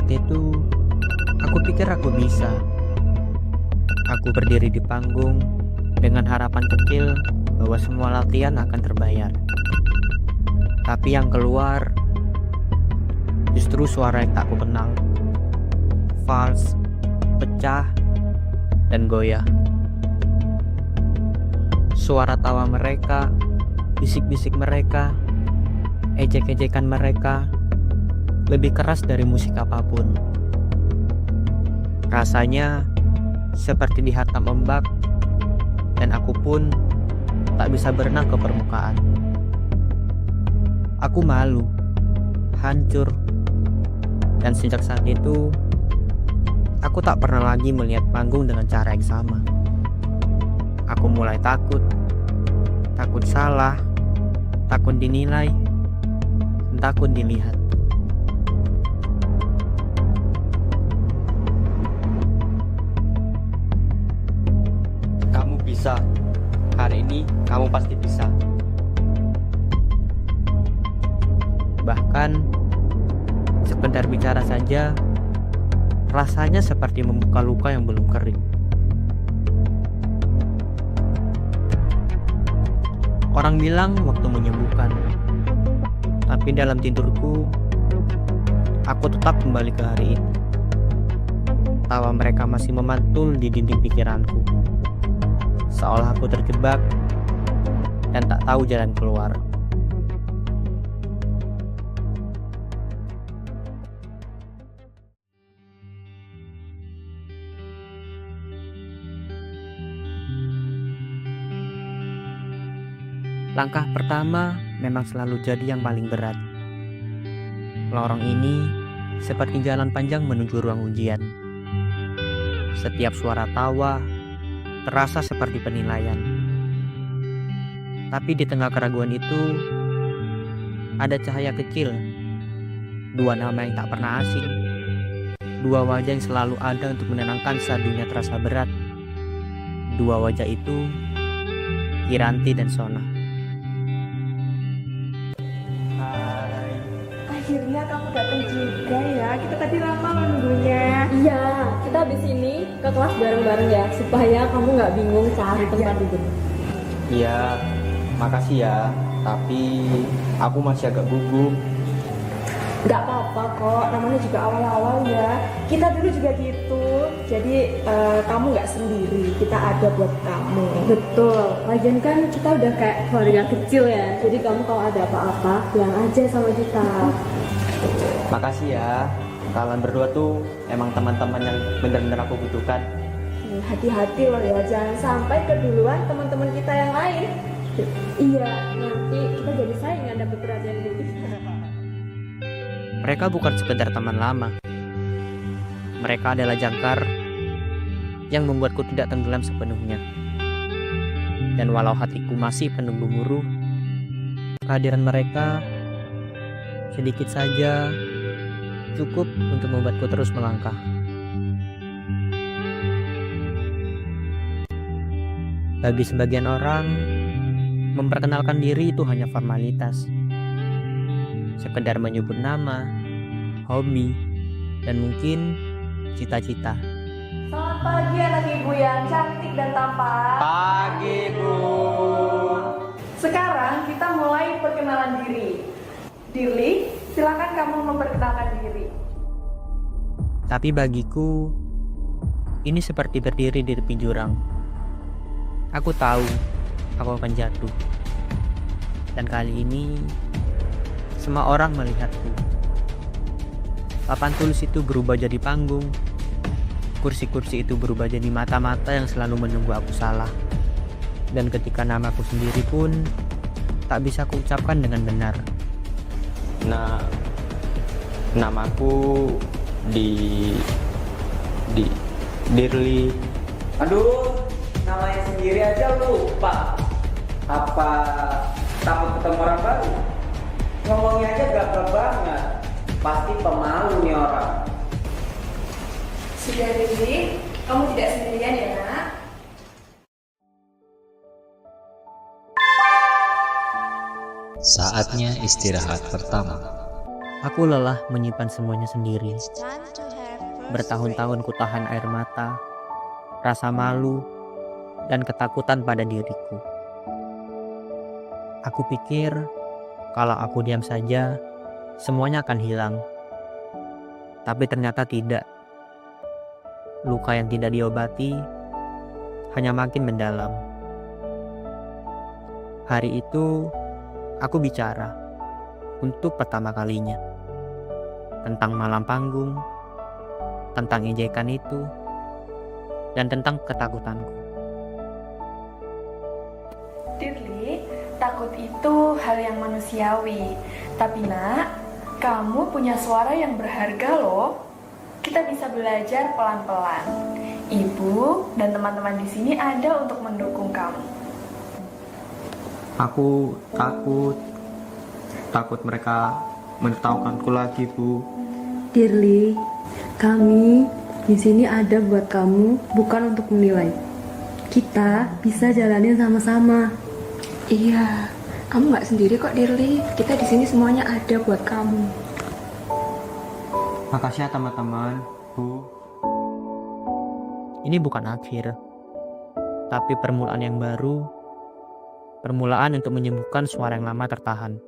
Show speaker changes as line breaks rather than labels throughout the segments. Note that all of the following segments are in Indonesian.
saat itu, aku pikir aku bisa. Aku berdiri di panggung dengan harapan kecil bahwa semua latihan akan terbayar. Tapi yang keluar justru suara yang tak ku kenal. Fals, pecah, dan goyah. Suara tawa mereka, bisik-bisik mereka, ejek-ejekan mereka lebih keras dari musik apapun. Rasanya seperti dihantam ombak, dan aku pun tak bisa berenang ke permukaan. Aku malu, hancur, dan sejak saat itu aku tak pernah lagi melihat panggung dengan cara yang sama. Aku mulai takut salah, takut dinilai, dan takut dilihat.
Kamu bisa. Hari ini kamu pasti bisa.
Bahkan sekedar bicara saja rasanya seperti membuka luka yang belum kering. Orang bilang waktu menyembuhkan, tapi dalam tidurku aku tetap kembali ke hari itu. Tawa mereka masih memantul di dinding pikiranku, seolah aku terjebak dan tak tahu jalan keluar. Langkah pertama memang selalu jadi yang paling berat. Lorong ini seperti jalan panjang menuju ruang ujian. Setiap suara tawa terasa seperti penilaian. Tapi di tengah keraguan itu ada cahaya kecil. Dua nama yang tak pernah asing. Dua wajah yang selalu ada untuk menenangkan saat dunia terasa berat. Dua wajah itu Kiranti dan Sona.
Akhirnya kamu datang juga ya. Kita tadi lama menunggunya.
Iya, kita habis ini ke kelas bareng-bareng ya, supaya kamu nggak bingung cari tempat duduk.
Iya, makasih ya. Tapi aku masih agak gugup.
Nggak apa-apa kok, namanya juga awal-awal ya.
Kita dulu juga gitu. Jadi kamu nggak sendiri. Kita ada buat kamu.
Betul, lagian kan kita udah kayak keluarga kecil ya. Jadi kamu kalau ada apa-apa, bilang aja sama kita.
Makasih ya. Kalian berdua tuh emang teman-teman yang benar-benar aku butuhkan.
Hati-hati loh ya. Jangan sampai keduluan teman-teman kita yang lain.
Iya, nanti kita jadi saingan dapet perhatian gitu.
Mereka bukan sekedar teman lama. Mereka adalah jangkar yang membuatku tidak tenggelam sepenuhnya. Dan walau hatiku masih penuh gemuruh, kehadiran mereka sedikit saja cukup untuk membuatku terus melangkah. Bagi sebagian orang, memperkenalkan diri itu hanya formalitas. Sekedar menyebut nama, hobi, dan mungkin cita-cita.
Selamat pagi anak ibu yang cantik dan tampan.
Pagi, Bu.
Sekarang kita mulai perkenalan diri. Dirli, silakan kamu memperkenalkan diri.
Tapi bagiku, ini seperti berdiri di tepi jurang. Aku tahu aku akan jatuh. Dan kali ini, semua orang melihatku. Papan tulis itu berubah jadi panggung. Kursi-kursi itu berubah jadi mata-mata yang selalu menunggu aku salah. Dan ketika namaku sendiri pun tak bisa kuucapkan dengan benar.
Nah, namaku Dirli.
Aduh, namanya sendiri aja lupa. Apa takut ketemu orang baru? Ngomongnya aja gagal banget. Pasti pemalu nih orang.
Sudah Dirli, kamu tidak sendirian ya nak?
Saatnya istirahat pertama.
Aku lelah menyimpan semuanya sendiri. Bertahun-tahun kutahan air mata, rasa malu, dan ketakutan pada diriku. Aku pikir kalau aku diam saja, semuanya akan hilang. Tapi ternyata tidak. Luka yang tidak diobati hanya makin mendalam. Hari itu, aku bicara untuk pertama kalinya tentang malam panggung, tentang ejekan itu, dan tentang ketakutanku.
Dirli, takut itu hal yang manusiawi. Tapi nak, kamu punya suara yang berharga loh. Kita bisa belajar pelan-pelan. Ibu dan teman-teman di sini ada untuk mendukung kamu.
Aku takut mereka menertawakanku lagi, Bu.
Dirli, kami di sini ada buat kamu, bukan untuk menilai. Kita bisa jalanin sama-sama.
Iya, kamu nggak sendiri kok Dirli. Kita di sini semuanya ada buat kamu.
Makasih ya teman-teman, Bu.
Ini bukan akhir, tapi permulaan yang baru, permulaan untuk menyembuhkan suara yang lama tertahan.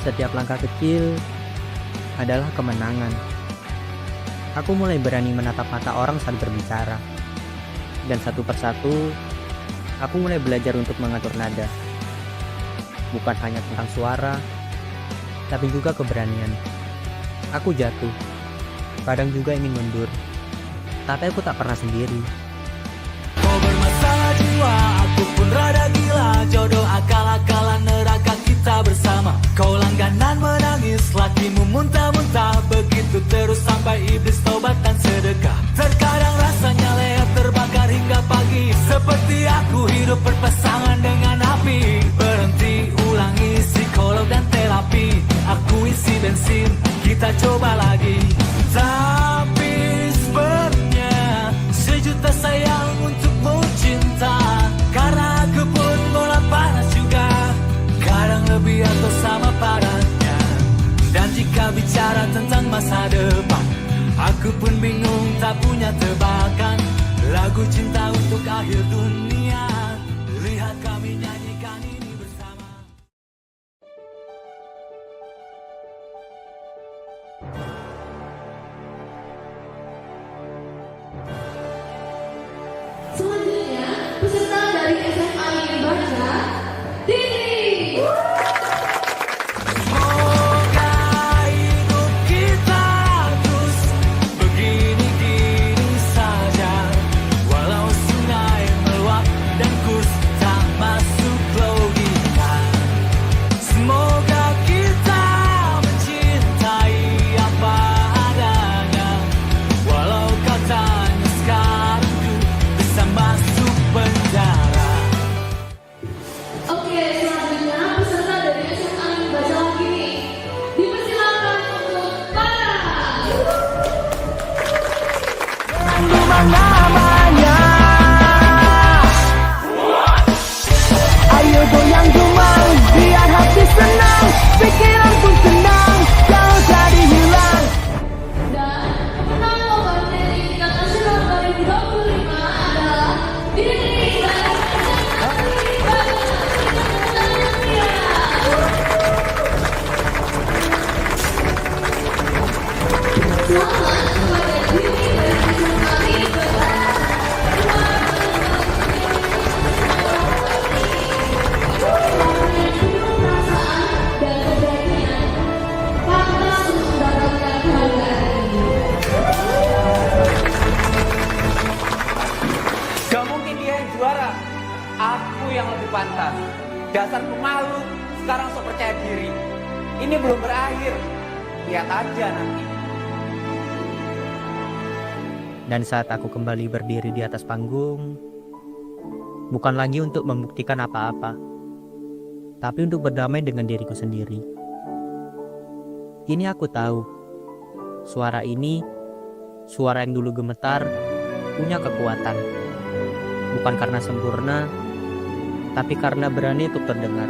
Setiap langkah kecil adalah kemenangan. Aku mulai berani menatap mata orang saat berbicara. Dan satu persatu, aku mulai belajar untuk mengatur nada. Bukan hanya tentang suara, tapi juga keberanian. Aku jatuh, kadang juga ingin mundur, tapi aku tak pernah sendiri.
Kau bermasalah jiwa, aku pun rada gila. Jodoh akal-akalan neraka kita bersama. Kau langganan menangis, lakimu muntah-muntah. Begitu terus sampai iblis tobat dan sedekah. Terkadang rasanya leher terbakar hingga pagi. Seperti aku hidup berpasangan dengan api. Berhenti, ulangi psikolog dan terapi. Aku isi bensin, kita coba lagi. Tapi sebenarnya sejuta sayang untukmu cinta. Karena aku pun bola panas juga. Kadang lebih atau sama padanya. Dan jika bicara tentang masa depan, aku pun bingung tak punya tebakan. Lagu cinta untuk akhir dunia. Lihat kami nyanyikan ini bersama.
Selanjutnya, peserta dari SMA Ingin Baca, Dini.
Semoga hidup kita terus begini-gini saja. Walau sungai meluap dan kurs tak masuk logika. Semoga kita mencintai apa adanya. Walau katanya sekarang ku bisa masuk penjara.
Oke, selanjutnya peserta dari SMA Ingin Baca lagi nih. Dipersilakan untuk para.
Namanya ayo goyang jumang, biar hati senang, pikiran pun tenang, kau jadi hilang.
Dan pemenang lomba dari tingkat nasional 2025 adalah Dini dari SMA Ingin Baca. Selamat kepada Dini dari SMA Ingin Baca. Perasaan dan keberanian pantas untuk mendapatkan penghargaan ini.
Gak mungkin dia yang juara. Aku yang lebih pantas. Dasar pemalu, sekarang sok percaya diri. Ini belum berakhir. Lihat aja nanti.
Dan saat aku kembali berdiri di atas panggung, bukan lagi untuk membuktikan apa-apa, tapi untuk berdamai dengan diriku sendiri. Kini aku tahu, suara ini, suara yang dulu gemetar, punya kekuatan. Bukan karena sempurna, tapi karena berani untuk terdengar.